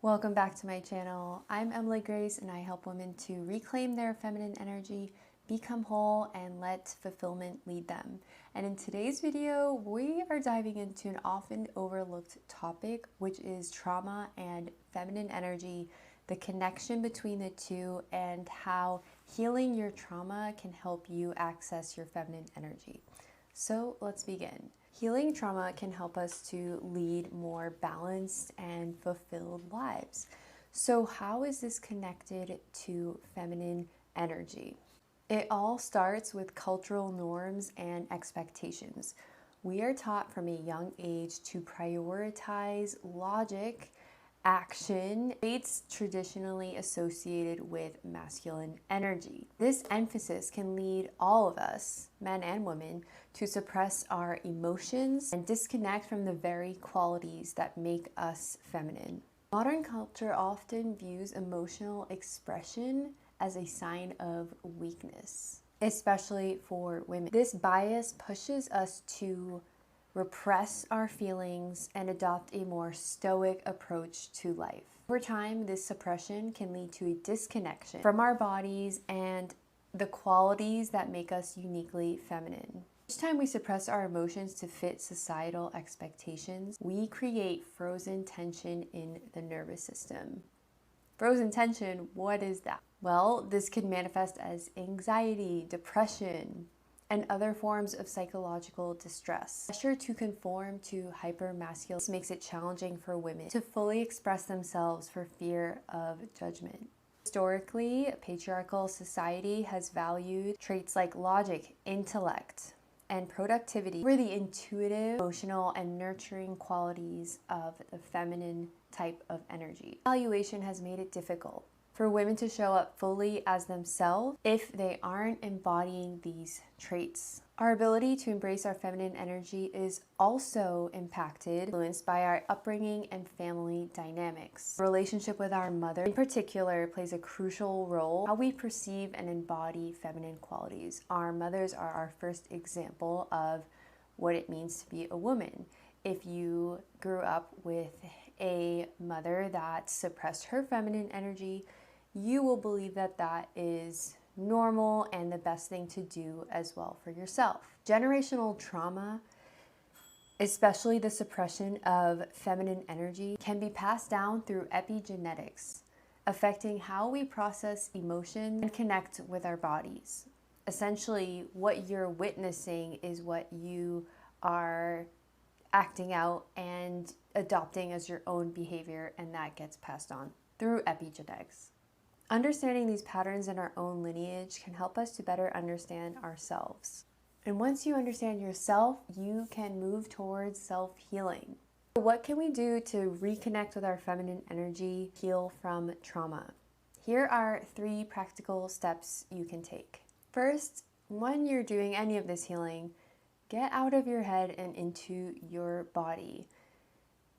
Welcome back to my channel. I'm Emily Grace and I help women to reclaim their feminine energy, become whole, and let fulfillment lead them. And in today's video, we are diving into an often overlooked topic, which is trauma and feminine energy, the connection between the two, and how healing your trauma can help you access your feminine energy. So let's begin. Healing trauma can help us to lead more balanced and fulfilled lives. So how is this connected to feminine energy? It all starts with cultural norms and expectations. We are taught from a young age to prioritize logic, action, traits traditionally associated with masculine energy. This emphasis can lead all of us, men and women, to suppress our emotions and disconnect from the very qualities that make us feminine. Modern culture often views emotional expression as a sign of weakness, especially for women. This bias pushes us to repress our feelings and adopt a more stoic approach to life. Over time, this suppression can lead to a disconnection from our bodies and the qualities that make us uniquely feminine. Each time we suppress our emotions to fit societal expectations, we create frozen tension in the nervous system. Frozen tension, what is that? Well, this can manifest as anxiety, depression, and other forms of psychological distress. Pressure to conform to hypermasculine. This makes it challenging for women to fully express themselves for fear of judgment. Historically, a patriarchal society has valued traits like logic, intellect, and productivity over the intuitive, emotional, and nurturing qualities of the feminine type of energy. Evaluation has made it difficult for women to show up fully as themselves if they aren't embodying these traits. Our ability to embrace our feminine energy is also influenced by our upbringing and family dynamics. The relationship with our mother in particular plays a crucial role in how we perceive and embody feminine qualities. Our mothers are our first example of what it means to be a woman. If you grew up with a mother that suppressed her feminine energy, you will believe that that is normal and the best thing to do as well for yourself. Generational trauma, especially the suppression of feminine energy, can be passed down through epigenetics, affecting how we process emotion and connect with our bodies. Essentially, what you're witnessing is what you are acting out and adopting as your own behavior, and that gets passed on through epigenetics. Understanding these patterns in our own lineage can help us to better understand ourselves. And once you understand yourself, you can move towards self-healing. So what can we do to reconnect with our feminine energy, heal from trauma? Here are 3 practical steps you can take. First, when you're doing any of this healing, get out of your head and into your body.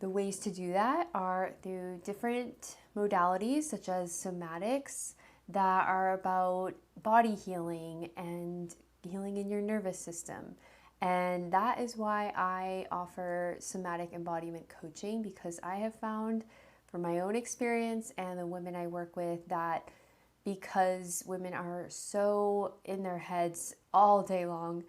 The ways to do that are through different modalities such as somatics that are about body healing and healing in your nervous system. And that is why I offer somatic embodiment coaching, because I have found from my own experience and the women I work with that because women are so in their heads all day long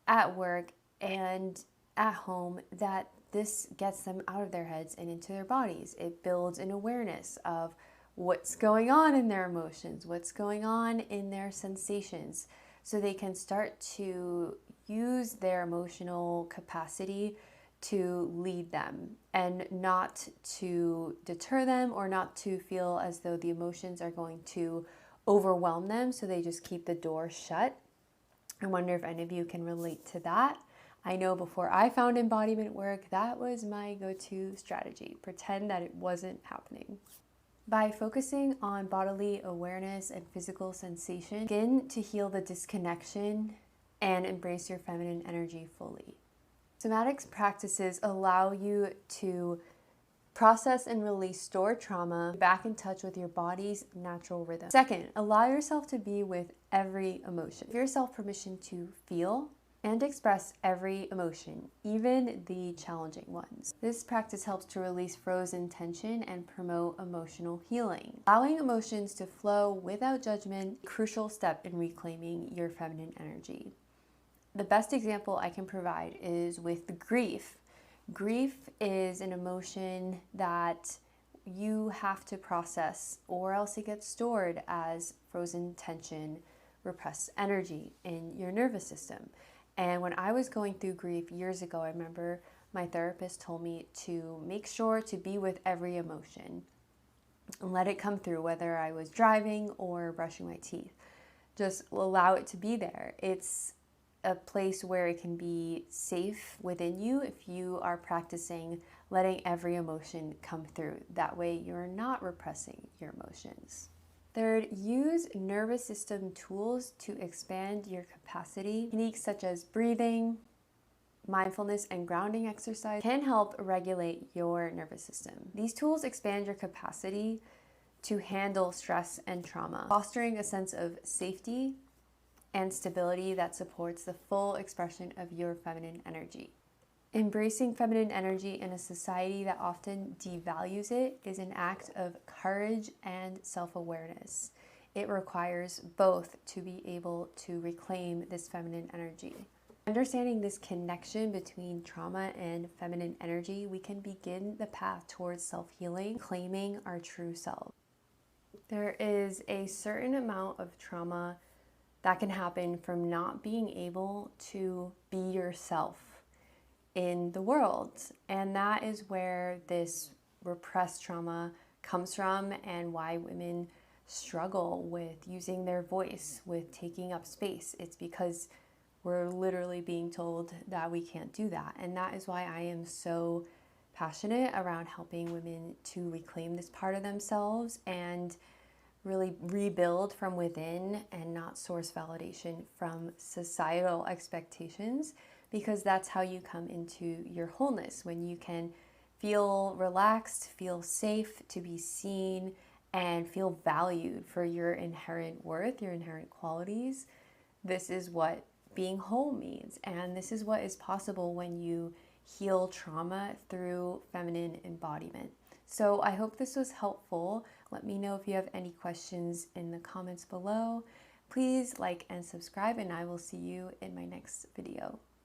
at work and at home, that this gets them out of their heads and into their bodies. It builds an awareness of what's going on in their emotions, what's going on in their sensations, so they can start to use their emotional capacity to lead them and not to deter them or not to feel as though the emotions are going to overwhelm them, so they just keep the door shut. I wonder if any of you can relate to that. I know before I found embodiment work, that was my go-to strategy. Pretend that it wasn't happening. By focusing on bodily awareness and physical sensation, begin to heal the disconnection and embrace your feminine energy fully. Somatics practices allow you to process and release stored trauma, back in touch with your body's natural rhythm. Second, allow yourself to be with every emotion. Give yourself permission to feel and express every emotion, even the challenging ones. This practice helps to release frozen tension and promote emotional healing. Allowing emotions to flow without judgment, a crucial step in reclaiming your feminine energy. The best example I can provide is with grief. Grief is an emotion that you have to process, or else it gets stored as frozen tension, repressed energy in your nervous system. And when I was going through grief years ago, I remember my therapist told me to make sure to be with every emotion and let it come through, whether I was driving or brushing my teeth. Just allow it to be there. It's a place where it can be safe within you if you are practicing letting every emotion come through. That way you're not repressing your emotions. Third, use nervous system tools to expand your capacity. Techniques such as breathing, mindfulness, and grounding exercise can help regulate your nervous system. These tools expand your capacity to handle stress and trauma, fostering a sense of safety and stability that supports the full expression of your feminine energy. Embracing feminine energy in a society that often devalues it is an act of courage and self-awareness. It requires both to be able to reclaim this feminine energy. Understanding this connection between trauma and feminine energy, we can begin the path towards self-healing, claiming our true self. There is a certain amount of trauma that can happen from not being able to be yourself in the world. And that is where this repressed trauma comes from, and why women struggle with using their voice, with taking up space. It's because we're literally being told that we can't do that. And that is why I am so passionate around helping women to reclaim this part of themselves and really rebuild from within and not source validation from societal expectations, because that's how you come into your wholeness, when you can feel relaxed, feel safe to be seen, and feel valued for your inherent worth, your inherent qualities. This is what being whole means, and this is what is possible when you heal trauma through feminine embodiment. So I hope this was helpful. Let me know if you have any questions in the comments below. Please like and subscribe, and I will see you in my next video.